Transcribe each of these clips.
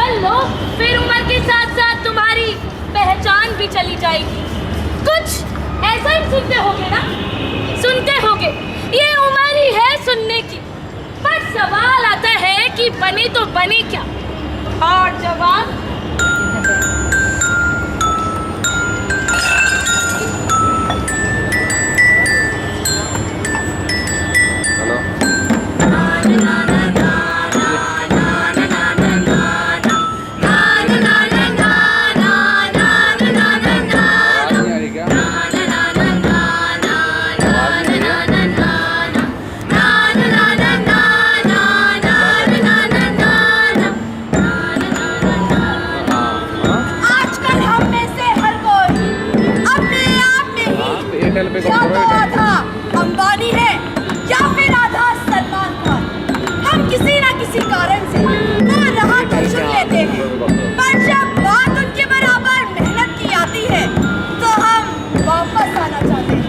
संभल लो, फिर उम्र के साथ साथ तुम्हारी पहचान भी चली जाएगी। कुछ ऐसा ही सुनते होगे ना, सुनते होगे, ये उम्र ही है सुनने की। पर सवाल आता है कि बने तो बने क्या, और जवाब या तो आधा अंबानी है या फिर आधा सलमान खान। हम किसी ना किसी कारण से वो राह तो चुन लेते हैं, पर जब बात उनके बराबर मेहनत की आती है तो हम वापस आना चाहते हैं,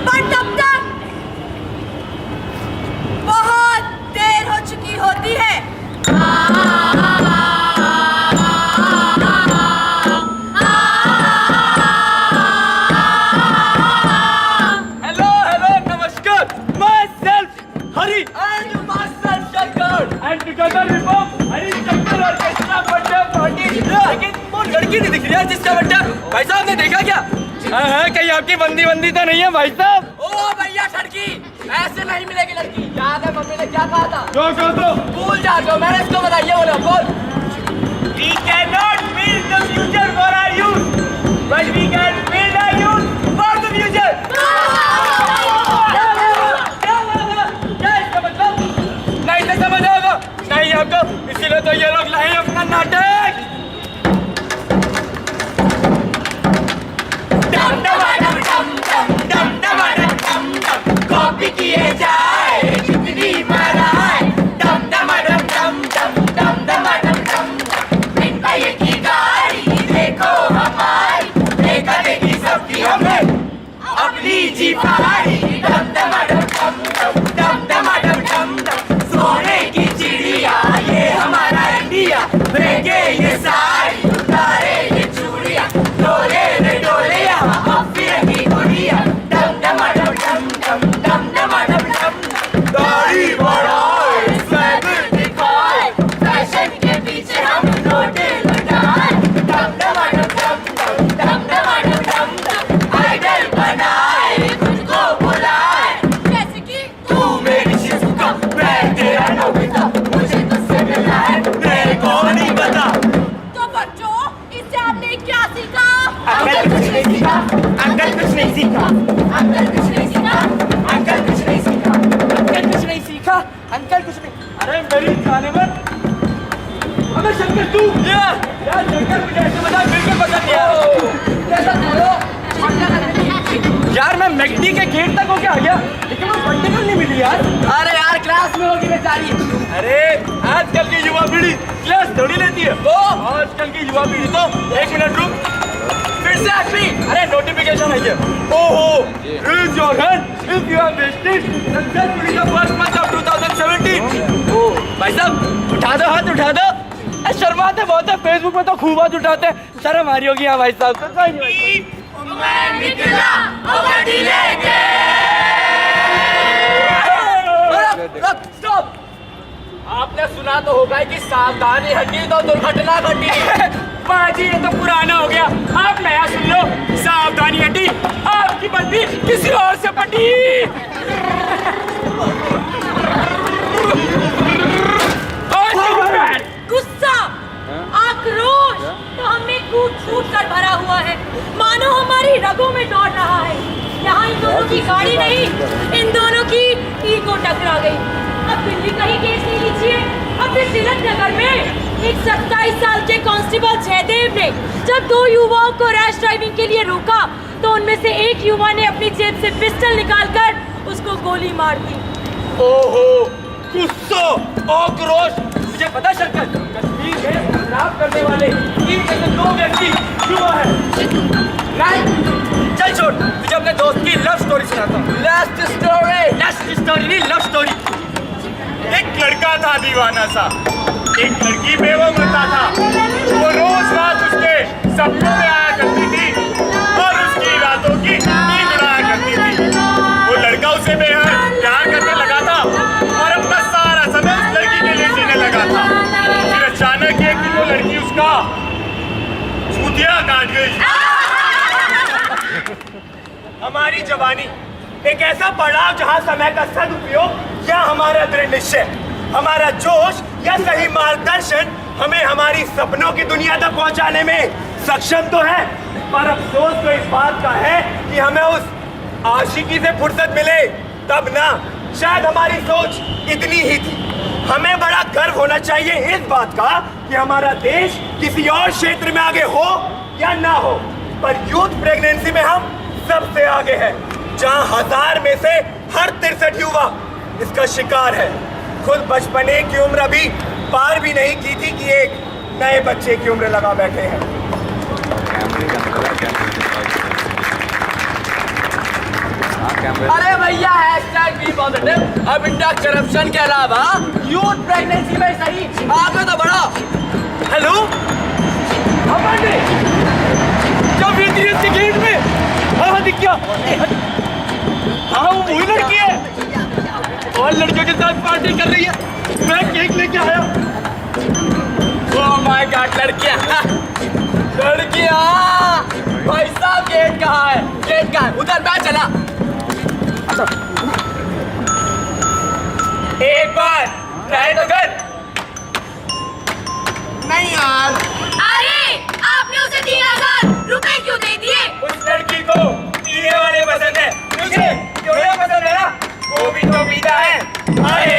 पर तब तक बहुत देर हो चुकी होती है। लड़की नहीं दिख रही है जिसका बर्थडे भाई साहब ने देखा क्या? हाँ, कहीं आपकी बंदी बंदी तो नहीं है भाई साहब? ओ भैया ठड़की, ऐसे नहीं मिलेगी लड़की। याद है मम्मी ने क्या कहा था? जो भूल जा, जो मैंने इसको बताइए। बोलो बोल। We cannot build the future for our youth, but we can build our youth for the future. क्या इसका मतलब? नहीं तो समझ आएगा नहीं आपको, इसीलिए तो ये लोग लाए अपना नाटक। कॉपी किए जाए जितनी मराए, डम डम डम डम डम डम डम डम डम। इन भाई की गाड़ी देखो हमारी, देखा देखी सबकी हमने अपनी जी पारी। डम डम डम डम डम डम डम डम डम। सोने की चिड़िया ये हमारा इंडिया, फेंके ये सारी उतारे ये चूड़िया, डोले रे डोले यहाँ अब फिरंगी गुड़िया। डम डम डम डम डम डम डम डम डम। दाढ़ी बढ़ाए स्वैग दिखाए, फैशन के पीछे हम नोटे लुटाए। डम डम डम डम डम डम डम डम डम। आइडल बनाए खुद को बुलाए, जैसे कि तू मेरी शिजुका मैं तेरा नोबिता, मुझे तुझसे मिलना है मेरे को नहीं पता। तो बच्चों, इससे आपने क्या सीखा? अंकल कुछ नहीं सीखा, अंकल कुछ नहीं सीखा, अंकल कुछ नहीं सीखा, अंकल कुछ नहीं सीखा, अंकल कुछ नहीं सीखा, अंकल कुछ नहीं। अरे मेरी जानवर, अबे शंकर तू यार शंकर मुझे ऐसे बता बिल्कुल पसंद नहीं यार। मैं मैकडी के गेट तक होके आ गया, लेकिन वो बंटिकल नहीं मिली यार। अरे यार क्लास में होगी बेचारी। अरे आजकल की युवा पीढ़ी क्लास थोड़ी लेती है। वो आजकल की युवा पीढ़ी तो 1 मिनट रुक, फिर से आखिरी। अरे नोटिफिकेशन है ये। ओहो, raise your hand if you have visited successfully the first month of 2017। ओ भाई साहब उठा दो हाथ, उठा दो। शर्माते बहुत है, फेसबुक में तो खूब हाथ उठाते हैं, शर्म आ रही होगी यहाँ भाई साहब। मैं निकला ओवरडी लेके। स्टॉप, आपने सुना तो होगा कि सावधानी हटी तो दुर्घटना घटी। बाजी ये तो पुराना हो गया, आप नया सुन लो। सावधानी हटी, आपकी बंदी किसी और से पटी। गुस्सा, आक्रोश तो हमें कूट फूट कर भरा हुआ है, मानो हमारी रगों में दौड़ रहा है। यहाँ इन दोनों की गाड़ी नहीं, इन दोनों की ईगो टकरा गई। अब दिल्ली का ही केस ले लीजिए। अब इस तिलक नगर में एक 27 साल के कांस्टेबल जयदेव ने जब 2 युवाओं को रैश ड्राइविंग के लिए रोका, तो उनमें से एक युवा ने अपनी जेब से पिस्टल निकालकर उसको गोली मार दी। ओहो, गुस्सा, आक्रोश। मुझे पता शंकर, कश्मीर में खराब करने वाले 3 जैसे 2 व्यक्ति युवा है। नहीं, चल छोड़, तुझे अपने दोस्त की लव स्टोरी सुनाता हूँ। लास्ट स्टोरी नहीं, लव स्टोरी। एक लड़का था दीवाना सा, एक लड़की बेवा मरता था। वो रोज रात उसके सपनों में आया करती थी और उसकी रातों की नींद उड़ाया करती थी। वो लड़का उसे बेहद प्यार करने लगा था और अपना सारा समय उस लड़की के लिए जीने लगा था। फिर अचानक एक दिन वो लड़की उसका चूतिया काट गई। हमारी जवानी एक ऐसा पड़ाव जहां समय का सदुपयोग या हमारा दृढ़ निश्चय, हमारा जोश या सही मार्गदर्शन हमें हमारी सपनों की दुनिया तक पहुंचाने में सक्षम तो है, पर अफसोस तो इस बात का है कि हमें उस आशिकी से फुर्सत मिले तब ना। शायद हमारी सोच इतनी ही थी। हमें बड़ा गर्व होना चाहिए इस बात का कि हमारा देश किसी और क्षेत्र में आगे हो या ना हो, पर यूथ प्रेगनेंसी में हम सबसे आगे हैं, जहां 1000 में से हर 63 युवा इसका शिकार है। खुद बचपने की उम्र अभी पार भी नहीं की थी कि एक नए बच्चे की उम्र लगा बैठे हैं। अरे भैया हैशटैग बी पॉजिटिव। अब इंडिया करप्शन के अलावा यूथ प्रेगनेंसी में सही आगे तो बढ़ा। हेलो अमन, क्या बीती है गेट में? हाँ दिख गया। हाँ वो वही लड़की है और लड़कियों के साथ पार्टी कर रही है। मैं केक लेके आया। ओह माय गॉड, लड़कियां लड़कियां। भाई साहब गेट कहाँ है? गेट कहाँ है? उधर मैं चला। एक बार ट्राई तो कर। नहीं यार, अरे आपने उसे 3000 रुपए क्यों दे दिए? उस लड़की को पीने वाले पसंद है, मुझे जोड़ा पसंद है ना। वो भी तो पीता है। अरे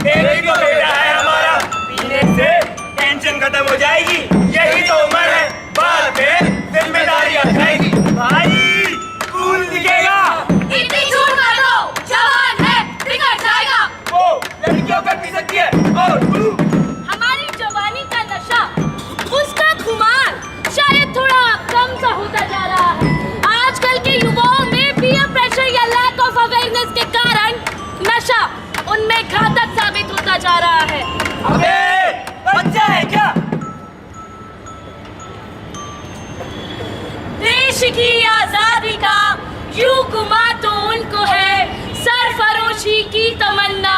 एक ही तो बेटा है हमारा, पीने से टेंशन खत्म हो जाएगी। यही तो उम्र है, बाद में जिम्मेदारी आ जाएगी। भाई कूल दिखेगा। इतनी झूठ मत दो, जवान है, बिगड़ जाएगा। वो लड़कियों का पी सकती है और तू? हमारी जवानी का नशा, उसका खुमार शायद थोड़ा कम सा होता जा रहा है। आजकल के युवाओं में पीयर प्रेशर या लैक ऑफ अवेयरनेस के कारण नशा उनमें घातक साबित होता जा रहा है। अबे बच्चा है क्या? देश की आजादी का युगमा तो उनको है, सरफरोशी की तमन्ना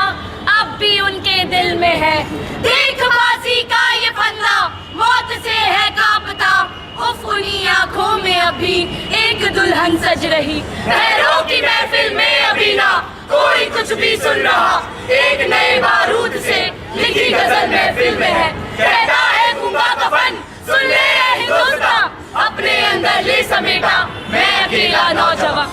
अब भी उनके दिल में है। देखबाजी का ये फंदा मौत से है कांपता, उफ उन्हीं आंखों में अभी एक दुल्हन सज रही। पैरों की महफिल में अभी ना कोई कुछ भी सुन रहा, एक नए बारूद से लिखी गजल महफिल में है। कहता है गूंगा कफन, सुन ले ये हिंदुस्तान, अपने अंदर ले समेटा मैं अकेला नौजवान।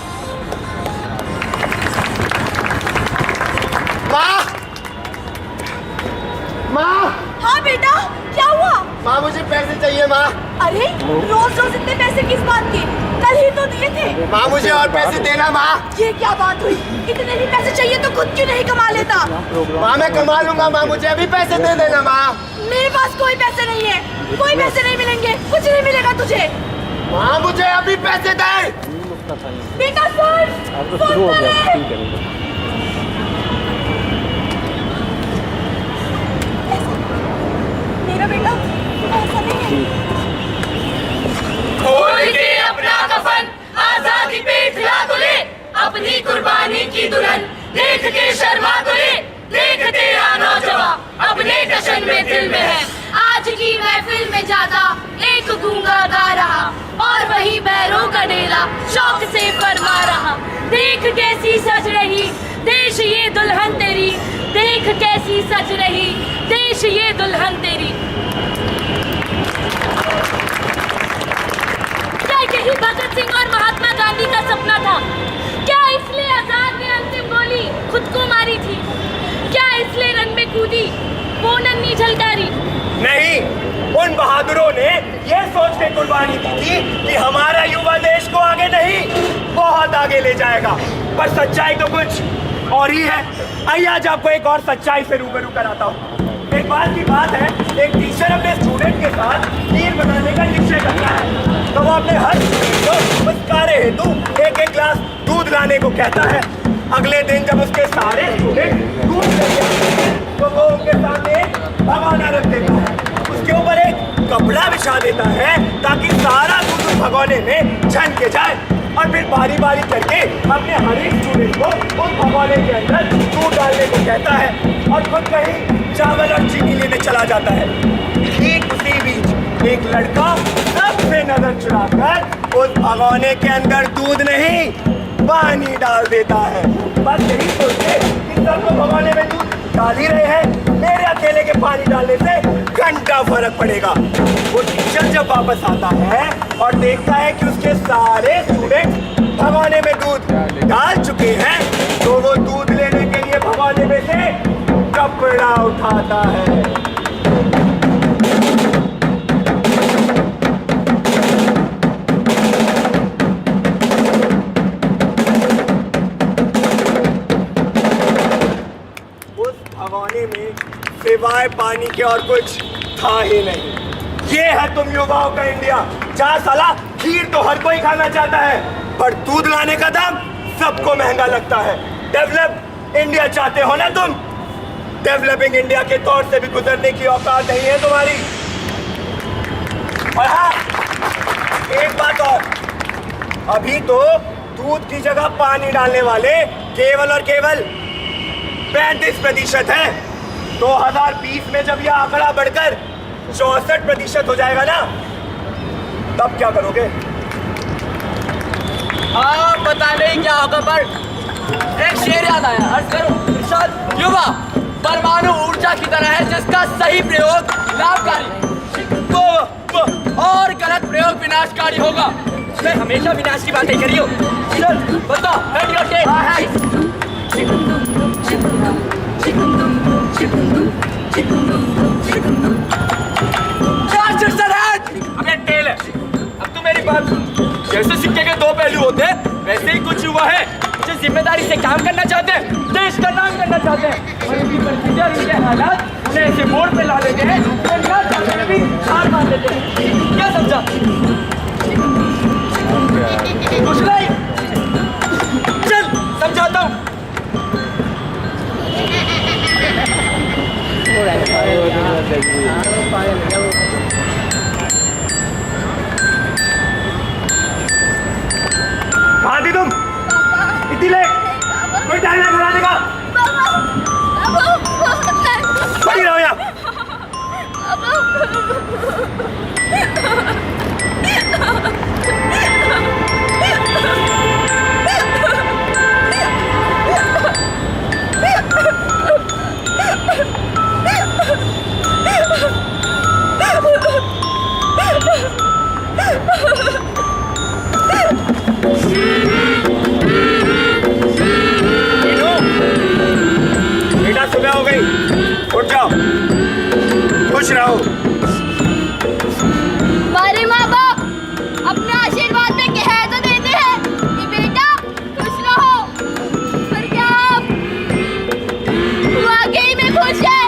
माँ, हाँ बेटा, क्या हुआ? माँ मुझे पैसे चाहिए माँ। अरे रोज रोज इतने पैसे किस बात के? कल ही तो दिए थे। माँ मुझे और पैसे देना माँ। ये क्या बात हुई? इतने ही पैसे चाहिए तो खुद क्यों नहीं कमा लेता? माँ मैं कमा लूंगा माँ, मुझे अभी पैसे दे देना माँ। मेरे पास कोई पैसे नहीं है, कोई पैसे नहीं मिलेंगे, कुछ नहीं मिलेगा तुझे। माँ मुझे अभी पैसे दे। बेटा सुन, सुन पहले। मेरा बेटा ऐसा नहीं है। खोल के अपना कफन, आजादी पे इतला तो ले, अपनी कुर्बानी की दुल्हन देख के शर्मा तो ले। देख तेरा नौजवान अपने जश्न में दिल में है। आज की महफिल में जाता एक गूंगा गा रहा और वही बैरों का डेला शौक से फरमा रहा। देख कैसी सज रही देश ये दुल्हन तेरी, देख कैसी सज रही देश ये दुल्हन तेरी। क्या यही भगत सिंह और महात्मा गांधी का सपना था? क्या इसलिए आजाद ने अंतिम गोली खुद को मारी थी? क्या इसलिए रन में कूदी वो नन्ही झलकारी? नहीं, उन बहादुरों ने ये सोच के कुर्बानी दी थी कि हमारा युवा देश को आगे नहीं बहुत आगे ले जाएगा। पर सच्चाई तो कुछ और ही है। आइए आज आपको एक और सच्चाई से रूबरू कराता हूँ। एक बार की बात है, एक टीचर अपने स्टूडेंट के साथ खीर बनाने का निश्चय करता है। तो वो अपने हर को उस कार्य हेतु एक एक गिलास दूध लाने को कहता है। अगले दिन जब उसके सारे स्टूडेंट दूध लेके आते हैं तो वो उनके सामने भगोना रख देता है, उसके ऊपर एक कपड़ा बिछा देता है ताकि सारा दूध उस भगोने में छन के जाए, और फिर बारी बारी करके अपने हर एक स्टूडेंट को उस भगोने के अंदर दूध डालने को कहता है और खुद कहीं चावल और चीनी लेने चला जाता है। ठीक उसी बीच एक लड़का सबसे नजर चुराकर उस भगोने के अंदर दूध नहीं पानी डाल देता है। बस यही सोचे कि सबको भगोने में दूध डाल ही रहे हैं, मेरे अकेले के पानी डालने से घंटा फर्क पड़ेगा। वो टीचर जब वापस आता है और देखता है कि उसके सारे स्टूडेंट भगोने में दूध डाल चुके हैं, तो वो दूध लेने के लिए भगोने में से कपड़ा उठाता है। भगोने में सिवाय पानी के और कुछ था ही नहीं। ये है तुम युवाओं का इंडिया, जहाँ साला खीर तो हर कोई खाना चाहता है, पर दूध लाने का दाम सबको महंगा लगता है। डेवलप इंडिया चाहते हो ना तुम? डेवलपिंग इंडिया के तौर से भी गुजरने की औकात नहीं है तुम्हारी। और हाँ, एक बात और, अभी तो दूध की जगह पानी डालने वाले केवल और केवल 35% है। 2020 में जब यह आंकड़ा बढ़कर 64% हो जाएगा ना, तब क्या करोगे? हाँ, पता नहीं क्या होगा, पर एक शेर याद आया, अर्ज करो इरशाद। युवा परमाणु ऊर्जा की तरह है जिसका सही प्रयोग लाभकारी और गलत प्रयोग विनाशकारी होगा। मैं हमेशा विनाश की बातें करी हो। चल बताओ, हेड योर टेक। अबे टेल है, अब तू मेरी बात सुन। जैसे सिक्के के दो पहलू होते हैं, वैसे ही कुछ युवा है जो जिम्मेदारी से काम करना चाहते हैं, देश का नाम करना चाहते हैं, और इनकी परिस्थितियां, इनके हालात उन्हें ऐसे मोड़ पे ला देते हैं, तो ना चाहते हुए भी हार मान लेते हैं। क्या समझा? कुछ नहीं, चल समझाता हूँ। कहाँ थी तुम इतनी लेट? कोई टाइम नहीं खिलाने का। खड़ी रहो यहाँ। बेटा सुबह हो गई, उठ जाओ, खुश रहो। हमारे माँ बाप अपने आशीर्वाद में कह तो देते हैं कि बेटा खुश रहो, पर क्या आप वाकई में खुश हैं?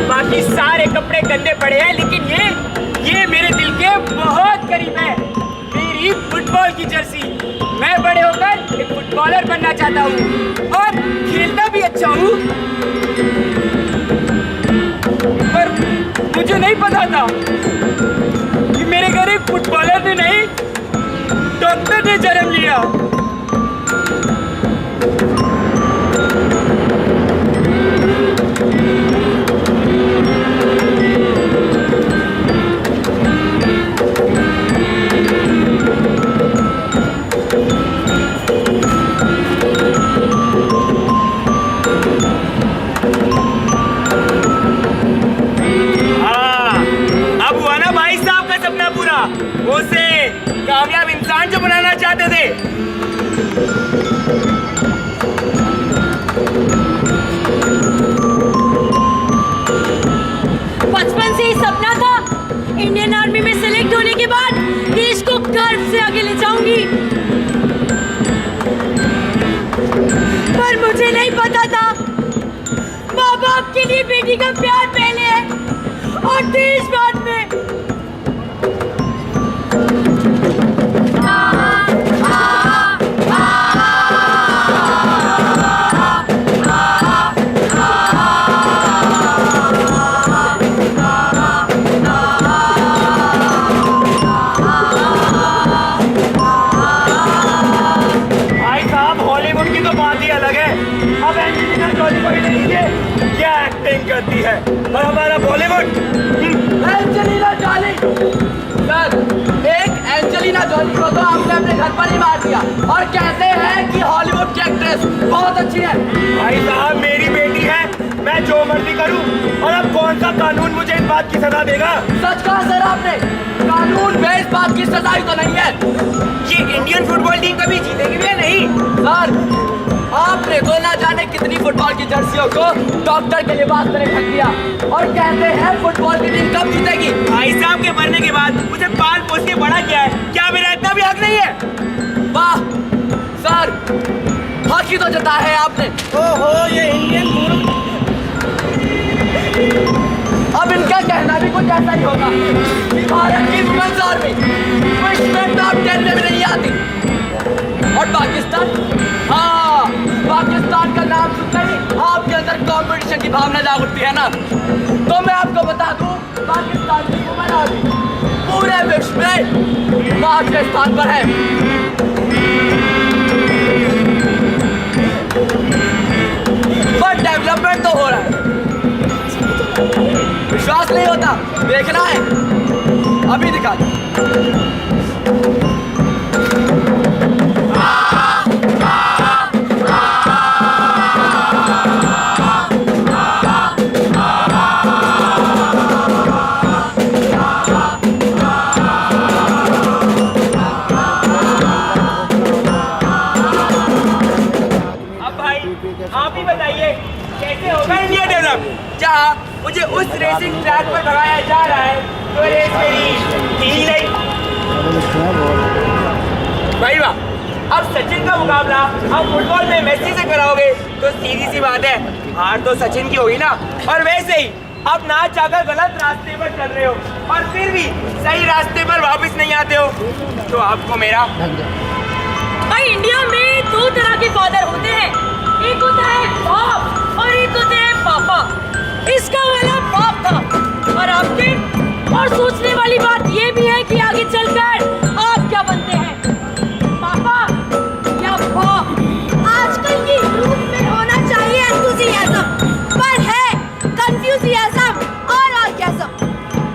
बाकी सारे कपड़े गंदे पड़े हैं, लेकिन ये मेरे दिल के बहुत करीब है। मेरी फुटबॉल की जर्सी। मैं बड़े होकर एक फुटबॉलर बनना चाहता हूँ और खेलना भी अच्छा हूँ, पर मुझे नहीं पता था कि मेरे घर एक फुटबॉलर ने नहीं, डॉक्टर ने जन्म लिया। पर मुझे नहीं पता था माँ बाप के लिए बेटी का प्यार पहले है और देश बाद में। भाई साहब हॉलीवुड की तो बात ही अलग है। अब एंजेलिना जॉली को ही देखिए क्या एक्टिंग करती है, और हमारा बॉलीवुड। एंजेलिना जॉली सर, एक एंजेलिना जॉली को तो आपने अपने घर पर ही मार दिया और कहते हैं कि हॉलीवुड की एक्ट्रेस बहुत अच्छी है। भाई साहब मेरी बेटी है, मैं जो मर्जी करूं, और अब कौन सा कानून मुझे इस बात की सजा देगा? सच कहा सर आपने, कानून में इस बात की सजा ही तो नहीं है। ये इंडियन फुटबॉल टीम कभी जीतेगी भी या नहीं? सर आपने तो ना जाने कितनी फुटबॉल की जर्सियों को डॉक्टर के लिबास में ढक दिया और कहते हैं फुटबॉल की टीम कब जीतेगी। भाई साहब के मरने के बाद मुझे पाल पोस के बड़ा किया है, क्या मेरा इतना भी हक नहीं है? वाह सर, हक ही तो जता है आपने। ओहो ये इंडियन अब इनका कहना भी कुछ ऐसा ही होगा कि भारत की वुमेन्स आर्मी कोई इसमें टॉप 10 में भी नहीं आती। और पाकिस्तान, हाँ पाकिस्तान का नाम सुनते ही आपके अंदर कंपटीशन की भावना जाग उठती है ना। तो मैं आपको बता दूं, पाकिस्तान की वुमेन आर्मी पूरे विश्व में 5वें स्थान पर है। पर डेवलपमेंट तो हो रहा है। विश्वास नहीं होता, देखना है, अभी दिखा दो। अब भाई आप ही बताइए कैसे होगा इंडिया डेवलप? जहाँ मुझे उस रेसिंग ट्रैक पर भगाया जा रहा है तो रेस मेरी थी ही नहीं। भाई वाह, अब सचिन का मुकाबला आप फुटबॉल में मेसी से कराओगे तो सीधी सी बात है, हार तो सचिन की होगी ना। और वैसे ही आप ना चाहकर गलत रास्ते पर चल रहे हो और फिर भी सही रास्ते पर वापस नहीं आते हो, तो आपको मेरा। भाई इंडिया में 2 तरह के फादर होते हैं, एक होता है बाप और एक होते हैं पापा। इसका वाला बाप था और आपके, और सोचने वाली बात ये भी है कि आगे चलकर आप क्या बनते हैं, पापा या बाप। आजकल की यूथ में होना चाहिए एंथुसियाज्म, पर है कंफ्यूजियाज्म और ऑर्गेज्म।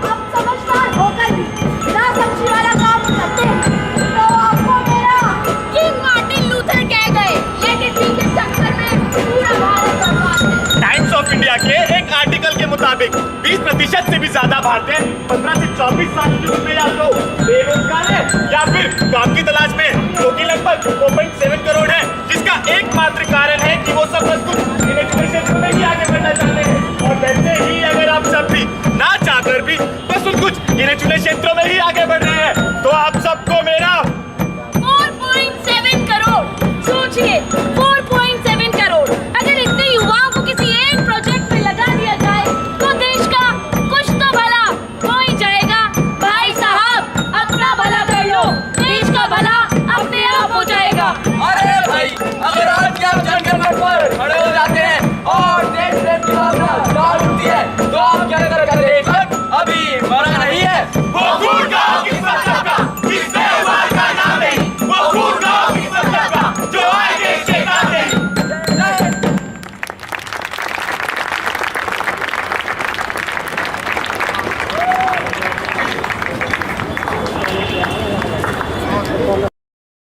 आप समझदार होकर भी ना समझी वाला काम करते हैं तो आपको मेरा। किंग मार्टिन लूथर कह गए, ये किसी के चक्कर में पूरा भारत बर्बाद है। टाइम्स ऑफ इंडिया के एक आर्टिकल के मुताबिक 20% से भी ज्यादा भारतीय 15 से 24 साल की उम्र में या तो बेरोजगार है या फिर काम की तलाश में, जो कि लगभग